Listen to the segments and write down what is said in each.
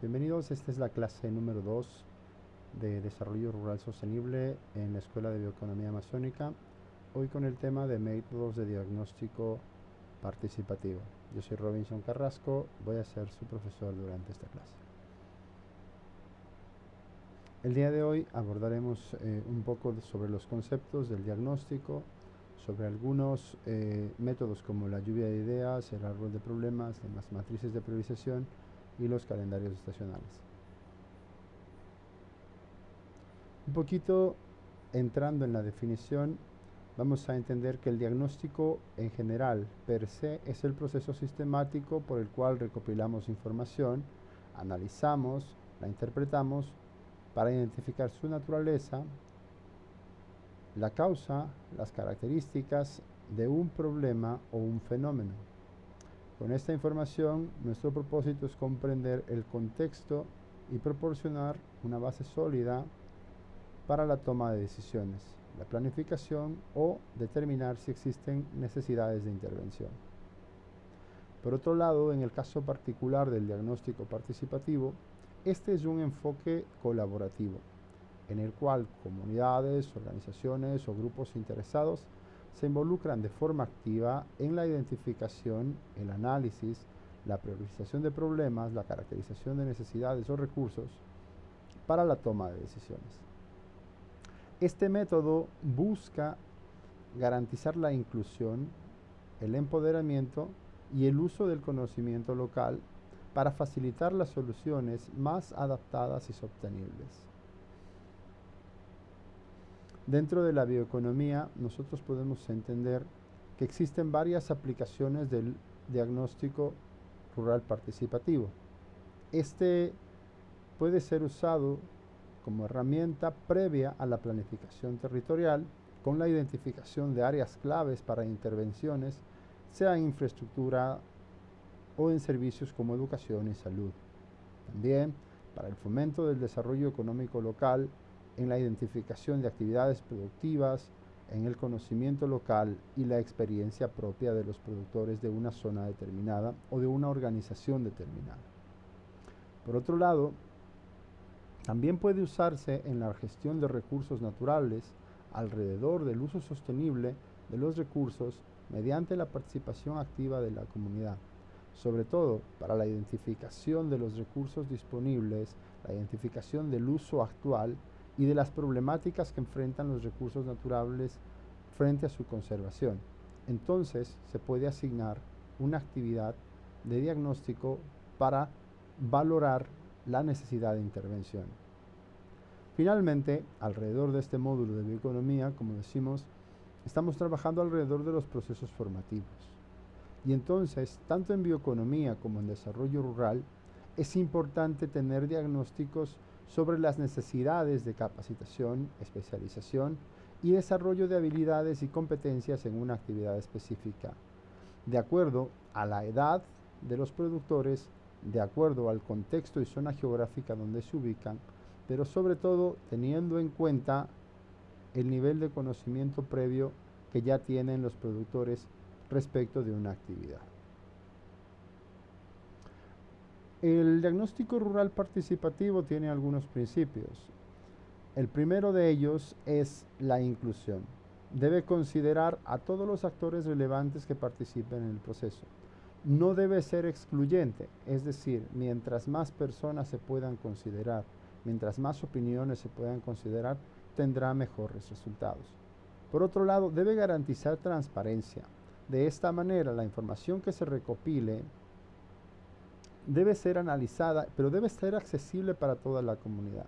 Bienvenidos, esta es la clase número 2 de Desarrollo Rural Sostenible en la Escuela de Bioeconomía Amazónica, hoy con el tema de métodos de diagnóstico participativo. Yo soy Robinson Carrasco, voy a ser su profesor durante esta clase. El día de hoy abordaremos un poco sobre los conceptos del diagnóstico, sobre algunos métodos como la lluvia de ideas, el árbol de problemas, las matrices de priorización y los calendarios estacionales. Un poquito entrando en la definición, vamos a entender que el diagnóstico en general, per se, es el proceso sistemático por el cual recopilamos información, analizamos, la interpretamos para identificar su naturaleza, la causa, las características de un problema o un fenómeno. Con esta información, nuestro propósito es comprender el contexto y proporcionar una base sólida para la toma de decisiones, la planificación o determinar si existen necesidades de intervención. Por otro lado, en el caso particular del diagnóstico participativo, este es un enfoque colaborativo, en el cual comunidades, organizaciones o grupos interesados se involucran de forma activa en la identificación, el análisis, la priorización de problemas, la caracterización de necesidades o recursos para la toma de decisiones. Este método busca garantizar la inclusión, el empoderamiento y el uso del conocimiento local para facilitar las soluciones más adaptadas y sostenibles. Dentro de la bioeconomía, nosotros podemos entender que existen varias aplicaciones del diagnóstico rural participativo. Este puede ser usado como herramienta previa a la planificación territorial, con la identificación de áreas claves para intervenciones, sea en infraestructura o en servicios como educación y salud. También para el fomento del desarrollo económico local, en la identificación de actividades productivas, en el conocimiento local y la experiencia propia de los productores de una zona determinada o de una organización determinada. Por otro lado, también puede usarse en la gestión de recursos naturales alrededor del uso sostenible de los recursos mediante la participación activa de la comunidad, sobre todo para la identificación de los recursos disponibles, la identificación del uso actual y de las problemáticas que enfrentan los recursos naturales frente a su conservación. Entonces, se puede asignar una actividad de diagnóstico para valorar la necesidad de intervención. Finalmente, alrededor de este módulo de bioeconomía, como decimos, estamos trabajando alrededor de los procesos formativos. Y entonces, tanto en bioeconomía como en desarrollo rural, es importante tener diagnósticos sobre las necesidades de capacitación, especialización y desarrollo de habilidades y competencias en una actividad específica, de acuerdo a la edad de los productores, de acuerdo al contexto y zona geográfica donde se ubican, pero sobre todo teniendo en cuenta el nivel de conocimiento previo que ya tienen los productores respecto de una actividad. El diagnóstico rural participativo tiene algunos principios. El primero de ellos es la inclusión. Debe considerar a todos los actores relevantes que participen en el proceso. No debe ser excluyente, es decir, mientras más personas se puedan considerar, mientras más opiniones se puedan considerar, tendrá mejores resultados. Por otro lado, debe garantizar transparencia. De esta manera, la información que se recopile debe ser analizada, pero debe ser accesible para toda la comunidad.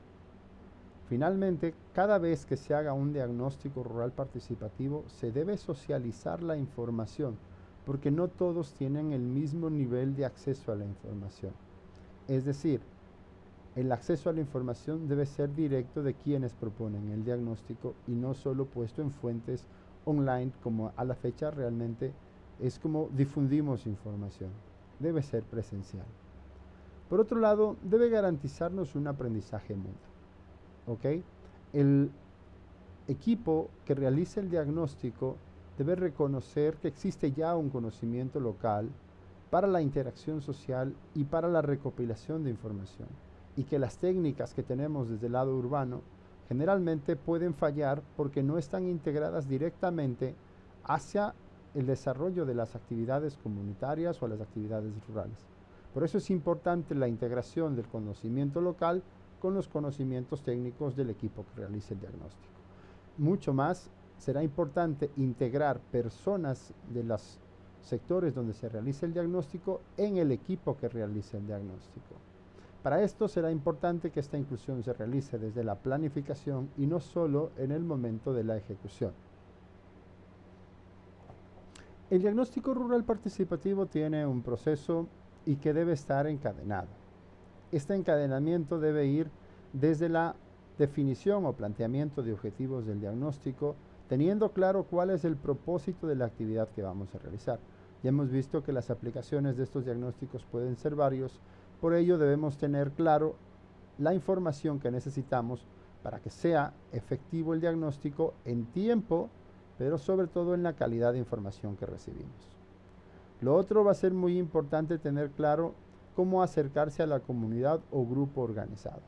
Finalmente, cada vez que se haga un diagnóstico rural participativo, se debe socializar la información, porque no todos tienen el mismo nivel de acceso a la información. Es decir, el acceso a la información debe ser directo de quienes proponen el diagnóstico y no solo puesto en fuentes online, como a la fecha realmente es como difundimos información. Debe ser presencial. Por otro lado, debe garantizarnos un aprendizaje mutuo. ¿Okay? El equipo que realice el diagnóstico debe reconocer que existe ya un conocimiento local para la interacción social y para la recopilación de información. y que las técnicas que tenemos desde el lado urbano generalmente pueden fallar porque no están integradas directamente hacia el desarrollo de las actividades comunitarias o las actividades rurales. Por eso es importante la integración del conocimiento local con los conocimientos técnicos del equipo que realice el diagnóstico. Mucho más será importante integrar personas de los sectores donde se realice el diagnóstico en el equipo que realice el diagnóstico. Para esto será importante que esta inclusión se realice desde la planificación y no solo en el momento de la ejecución. El diagnóstico rural participativo tiene un proceso y que debe estar encadenado. Este encadenamiento debe ir desde la definición o planteamiento de objetivos del diagnóstico, teniendo claro cuál es el propósito de la actividad que vamos a realizar. Ya hemos visto que las aplicaciones de estos diagnósticos pueden ser varios, por ello debemos tener claro la información que necesitamos para que sea efectivo el diagnóstico en tiempo, pero sobre todo en la calidad de información que recibimos. Lo otro va a ser muy importante tener claro cómo acercarse a la comunidad o grupo organizado.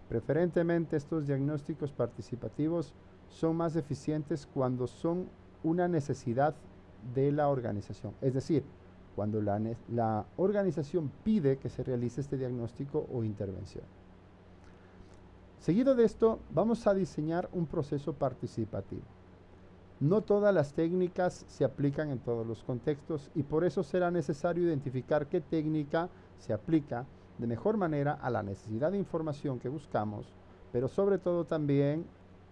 Preferentemente estos diagnósticos participativos son más eficientes cuando son una necesidad de la organización, es decir, cuando la organización pide que se realice este diagnóstico o intervención. Seguido de esto, vamos a diseñar un proceso participativo. No todas las técnicas se aplican en todos los contextos y por eso será necesario identificar qué técnica se aplica de mejor manera a la necesidad de información que buscamos, pero sobre todo también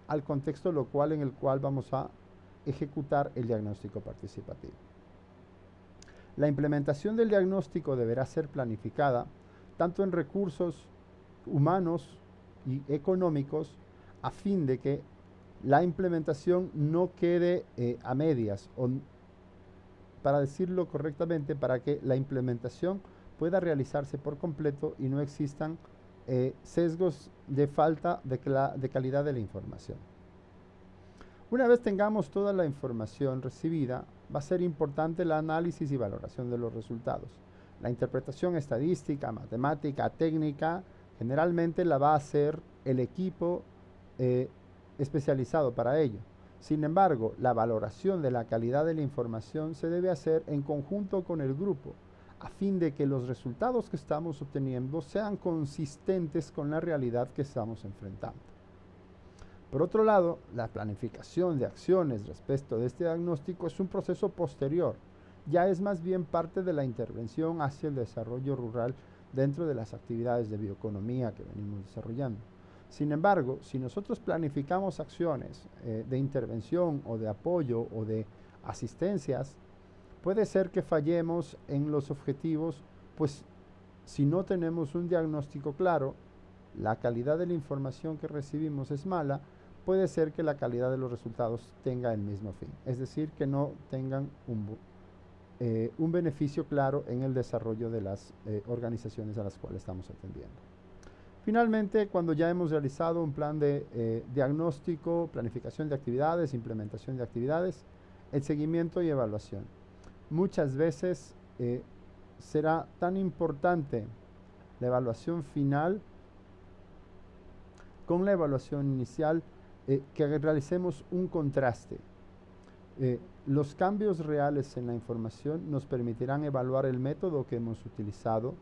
al contexto local en el cual vamos a ejecutar el diagnóstico participativo. La implementación del diagnóstico deberá ser planificada tanto en recursos humanos y económicos a fin de que la implementación no quede a medias, o para decirlo correctamente, para que la implementación pueda realizarse por completo y no existan sesgos de falta de calidad de la información. Una vez tengamos toda la información recibida, va a ser importante el análisis y valoración de los resultados. La interpretación estadística, matemática, técnica, generalmente la va a hacer el equipo especializado para ello. Sin embargo, la valoración de la calidad de la información se debe hacer en conjunto con el grupo, a fin de que los resultados que estamos obteniendo sean consistentes con la realidad que estamos enfrentando. Por otro lado, la planificación de acciones respecto de este diagnóstico es un proceso posterior, ya es más bien parte de la intervención hacia el desarrollo rural dentro de las actividades de bioeconomía que venimos desarrollando. Sin embargo, si nosotros planificamos acciones de intervención o de apoyo o de asistencias, puede ser que fallemos en los objetivos, pues si no tenemos un diagnóstico claro, la calidad de la información que recibimos es mala, puede ser que la calidad de los resultados tenga el mismo fin, es decir, que no tengan un beneficio claro en el desarrollo de las organizaciones a las cuales estamos atendiendo. Finalmente, cuando ya hemos realizado un plan de diagnóstico, planificación de actividades, implementación de actividades, el seguimiento y evaluación. Muchas veces será tan importante la evaluación final con la evaluación inicial que realicemos un contraste. Los cambios reales en la información nos permitirán evaluar el método que hemos utilizado,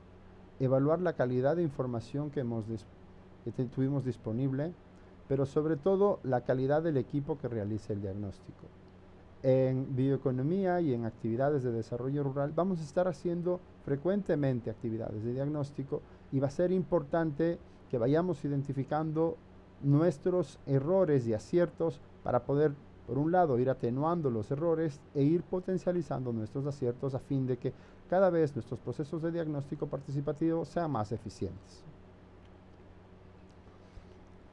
evaluar la calidad de información que tuvimos disponible, pero sobre todo la calidad del equipo que realice el diagnóstico. En bioeconomía y en actividades de desarrollo rural vamos a estar haciendo frecuentemente actividades de diagnóstico y va a ser importante que vayamos identificando nuestros errores y aciertos para poder, por un lado, ir atenuando los errores e ir potencializando nuestros aciertos a fin de que cada vez nuestros procesos de diagnóstico participativo sean más eficientes.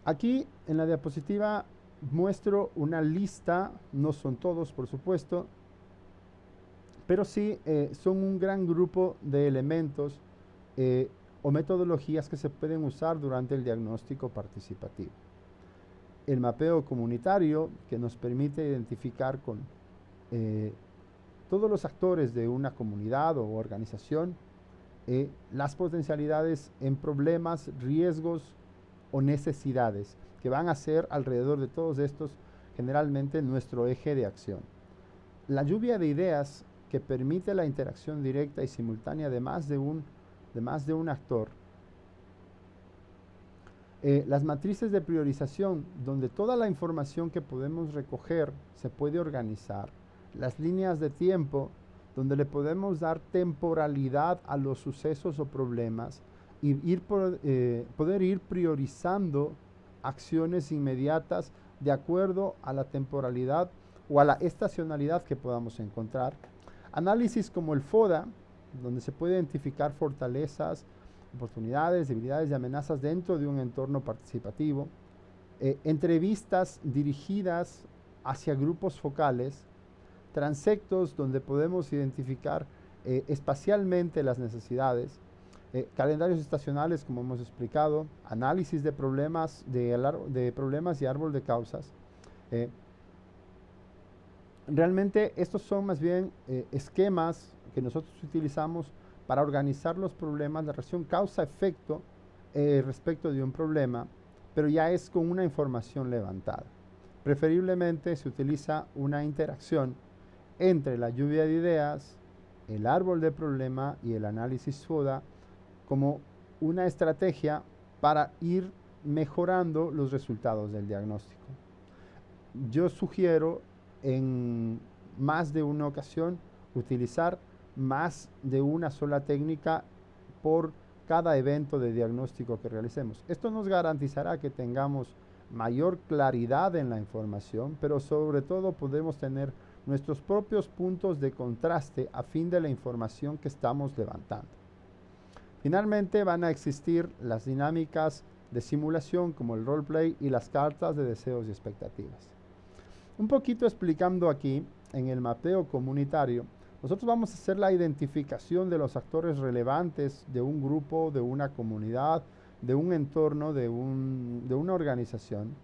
Aquí en la diapositiva muestro una lista, no son todos por supuesto, pero sí son un gran grupo de elementos o metodologías que se pueden usar durante el diagnóstico participativo. El mapeo comunitario, que nos permite identificar con todos los actores de una comunidad o organización las potencialidades en problemas, riesgos o necesidades que van a ser alrededor de todos estos generalmente nuestro eje de acción. La lluvia de ideas que permite la interacción directa y simultánea de más de un actor. Las matrices de priorización, donde toda la información que podemos recoger se puede organizar. Las líneas de tiempo, donde le podemos dar temporalidad a los sucesos o problemas y poder ir priorizando acciones inmediatas de acuerdo a la temporalidad o a la estacionalidad que podamos encontrar. Análisis como el FODA, donde se puede identificar fortalezas, oportunidades, debilidades y amenazas dentro de un entorno participativo. Entrevistas dirigidas hacia grupos focales. Transectos, donde podemos identificar espacialmente las necesidades. Calendarios estacionales, como hemos explicado. Análisis de problemas, de problemas y árbol de causas. Realmente estos son más bien esquemas que nosotros utilizamos para organizar los problemas, la relación causa-efecto respecto de un problema, pero ya es con una información levantada. Preferiblemente se utiliza una interacción entre la lluvia de ideas, el árbol de problema y el análisis FODA como una estrategia para ir mejorando los resultados del diagnóstico. Yo sugiero en más de una ocasión utilizar más de una sola técnica por cada evento de diagnóstico que realicemos. Esto nos garantizará que tengamos mayor claridad en la información, pero sobre todo podemos tener nuestros propios puntos de contraste a fin de la información que estamos levantando. Finalmente van a existir las dinámicas de simulación como el roleplay y las cartas de deseos y expectativas. Un poquito explicando aquí en el mapeo comunitario, nosotros vamos a hacer la identificación de los actores relevantes de un grupo, de una comunidad, de un entorno, de una organización.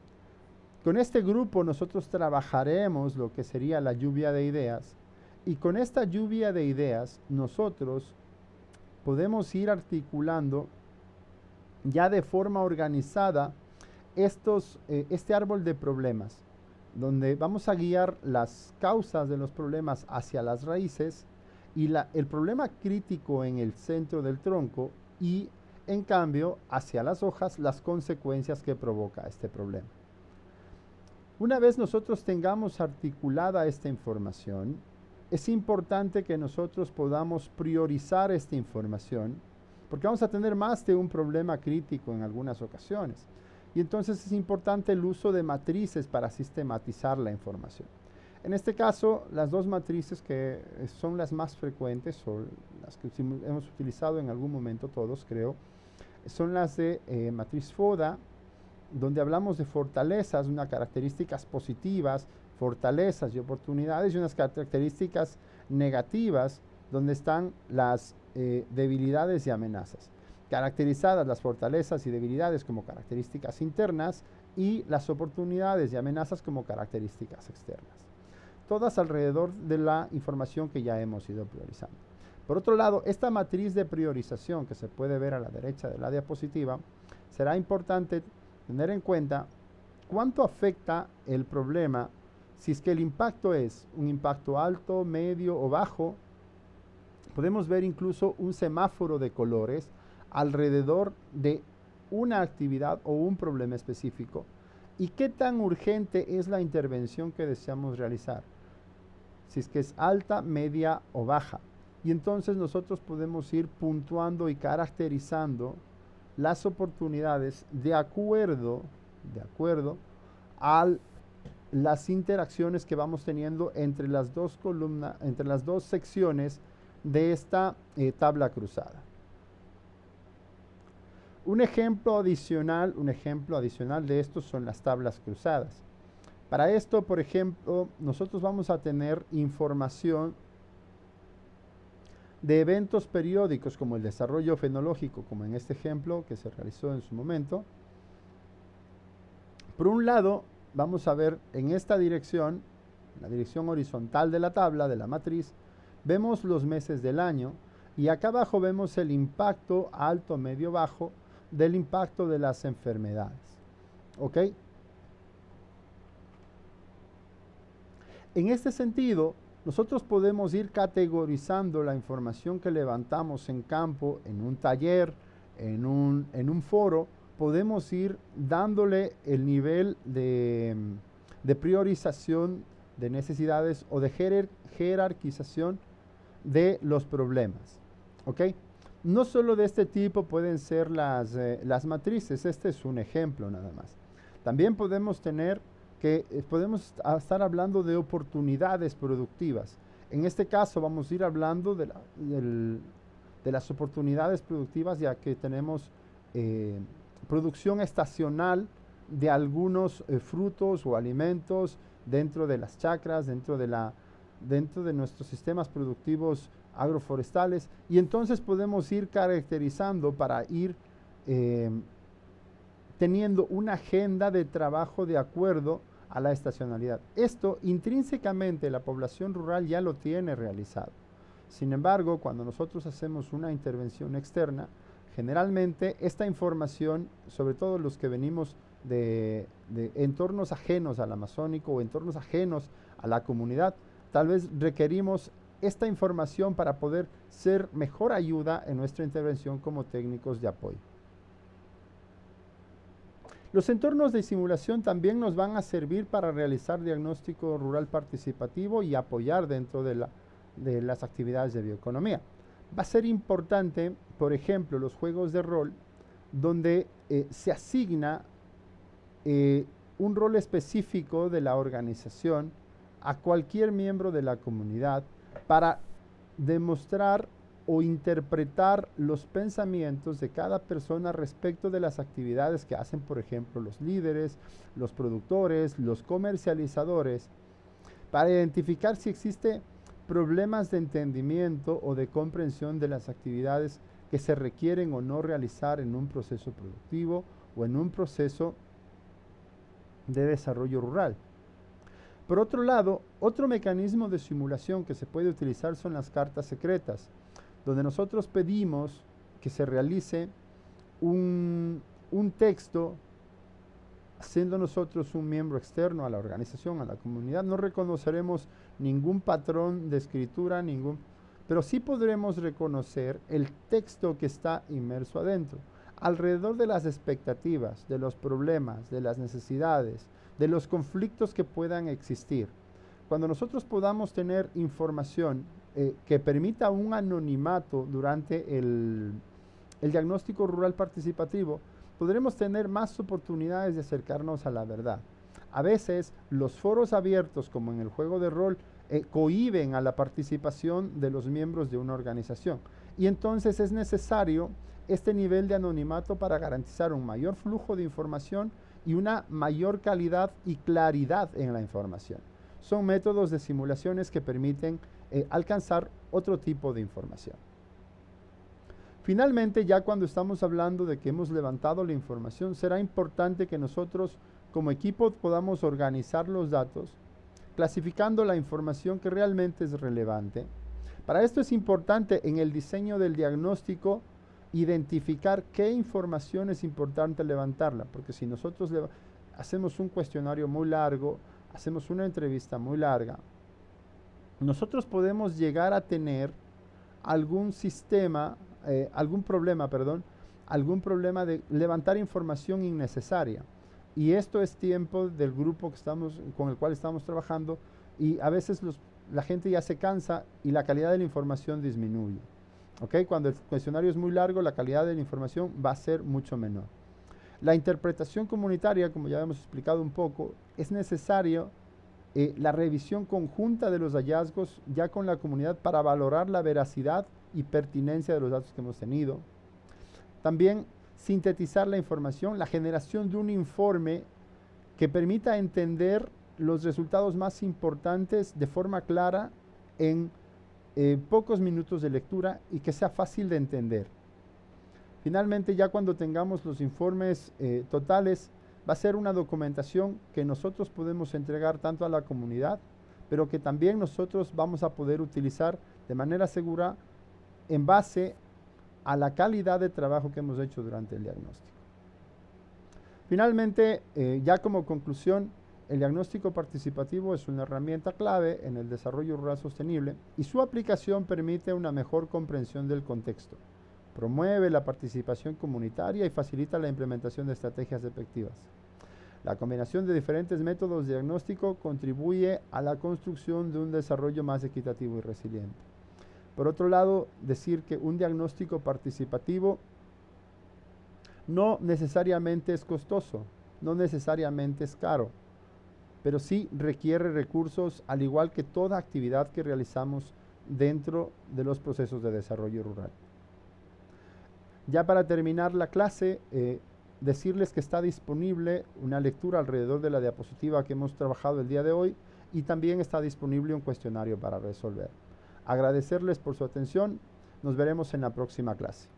Con este grupo nosotros trabajaremos lo que sería la lluvia de ideas, y con esta lluvia de ideas nosotros podemos ir articulando ya de forma organizada este árbol de problemas, donde vamos a guiar las causas de los problemas hacia las raíces y el problema crítico en el centro del tronco, y en cambio hacia las hojas las consecuencias que provoca este problema. Una vez nosotros tengamos articulada esta información, es importante que nosotros podamos priorizar esta información, porque vamos a tener más de un problema crítico en algunas ocasiones. Y entonces es importante el uso de matrices para sistematizar la información. En este caso, las dos matrices que son las más frecuentes, o las que hemos utilizado en algún momento todos, creo, son las de matriz FODA, donde hablamos de fortalezas, unas características positivas, fortalezas y oportunidades, y unas características negativas, donde están las debilidades y amenazas. Caracterizadas las fortalezas y debilidades como características internas y las oportunidades y amenazas como características externas. Todas alrededor de la información que ya hemos ido priorizando. Por otro lado, esta matriz de priorización que se puede ver a la derecha de la diapositiva, será importante tener en cuenta cuánto afecta el problema, si es que el impacto es un impacto alto, medio o bajo. Podemos ver incluso un semáforo de colores alrededor de una actividad o un problema específico, y qué tan urgente es la intervención que deseamos realizar, si es que es alta, media o baja. Y entonces nosotros podemos ir puntuando y caracterizando las oportunidades de acuerdo a las interacciones que vamos teniendo entre las dos columnas, entre las dos secciones de esta tabla cruzada. Un ejemplo adicional de esto son las tablas cruzadas. Para esto, por ejemplo, nosotros vamos a tener información de eventos periódicos como el desarrollo fenológico, como en este ejemplo que se realizó en su momento. Por un lado, vamos a ver en esta dirección, la dirección horizontal de la tabla, de la matriz, vemos los meses del año, Y acá abajo vemos el impacto alto, medio, bajo del impacto de las enfermedades. ¿Ok? En este sentido, nosotros podemos ir categorizando la información que levantamos en campo, en un taller, en un foro, podemos ir dándole el nivel de priorización de necesidades o de jerarquización de los problemas. ¿Ok? No solo de este tipo pueden ser las matrices, este es un ejemplo nada más. También podemos tener podemos estar hablando de oportunidades productivas. En este caso vamos a ir hablando de las oportunidades productivas, ya que tenemos producción estacional de algunos frutos o alimentos dentro de las chacras, dentro de nuestros sistemas productivos agroforestales, y entonces podemos ir caracterizando para ir teniendo una agenda de trabajo de acuerdo a la estacionalidad. Esto intrínsecamente la población rural ya lo tiene realizado. Sin embargo, cuando nosotros hacemos una intervención externa, generalmente esta información, sobre todo los que venimos de entornos ajenos al amazónico o entornos ajenos a la comunidad, tal vez requerimos esta información para poder ser mejor ayuda en nuestra intervención como técnicos de apoyo. Los entornos de simulación también nos van a servir para realizar diagnóstico rural participativo y apoyar dentro de las actividades de bioeconomía. Va a ser importante, por ejemplo, los juegos de rol, donde se asigna un rol específico de la organización a cualquier miembro de la comunidad para demostrar o interpretar los pensamientos de cada persona respecto de las actividades que hacen, por ejemplo, los líderes, los productores, los comercializadores, para identificar si existe problemas de entendimiento o de comprensión de las actividades que se requieren o no realizar en un proceso productivo o en un proceso de desarrollo rural. Por otro lado, otro mecanismo de simulación que se puede utilizar son las cartas secretas, donde nosotros pedimos que se realice un texto, siendo nosotros un miembro externo a la organización, a la comunidad. No reconoceremos ningún patrón de escritura, pero sí podremos reconocer el texto que está inmerso adentro, alrededor de las expectativas, de los problemas, de las necesidades, de los conflictos que puedan existir. Cuando nosotros podamos tener información que permita un anonimato durante el diagnóstico rural participativo, podremos tener más oportunidades de acercarnos a la verdad. A veces los foros abiertos, como en el juego de rol, cohíben a la participación de los miembros de una organización, y entonces es necesario este nivel de anonimato para garantizar un mayor flujo de información y una mayor calidad y claridad en la información. Son métodos de simulaciones que permiten alcanzar otro tipo de información. Finalmente, ya cuando estamos hablando de que hemos levantado la información, será importante que nosotros como equipo podamos organizar los datos, clasificando la información que realmente es relevante. Para esto es importante en el diseño del diagnóstico identificar qué información es importante levantarla, porque si nosotros hacemos un cuestionario muy largo, hacemos una entrevista muy larga, nosotros podemos llegar a tener algún problema de levantar información innecesaria. Y esto es tiempo del grupo con el cual estamos trabajando, y a veces la gente ya se cansa y la calidad de la información disminuye. ¿Okay? Cuando el cuestionario es muy largo, la calidad de la información va a ser mucho menor. La interpretación comunitaria, como ya hemos explicado un poco, es necesario la revisión conjunta de los hallazgos ya con la comunidad para valorar la veracidad y pertinencia de los datos que hemos tenido. También sintetizar la información, la generación de un informe que permita entender los resultados más importantes de forma clara en pocos minutos de lectura y que sea fácil de entender. Finalmente, ya cuando tengamos los informes totales, va a ser una documentación que nosotros podemos entregar tanto a la comunidad, pero que también nosotros vamos a poder utilizar de manera segura en base a la calidad de trabajo que hemos hecho durante el diagnóstico. Finalmente, ya como conclusión, el diagnóstico participativo es una herramienta clave en el desarrollo rural sostenible y su aplicación permite una mejor comprensión del contexto, promueve la participación comunitaria y facilita la implementación de estrategias efectivas. La combinación de diferentes métodos de diagnóstico contribuye a la construcción de un desarrollo más equitativo y resiliente. Por otro lado, decir que un diagnóstico participativo no necesariamente es costoso, no necesariamente es caro, pero sí requiere recursos, al igual que toda actividad que realizamos dentro de los procesos de desarrollo rural. Ya para terminar la clase, decirles que está disponible una lectura alrededor de la diapositiva que hemos trabajado el día de hoy y también está disponible un cuestionario para resolver. Agradecerles por su atención. Nos veremos en la próxima clase.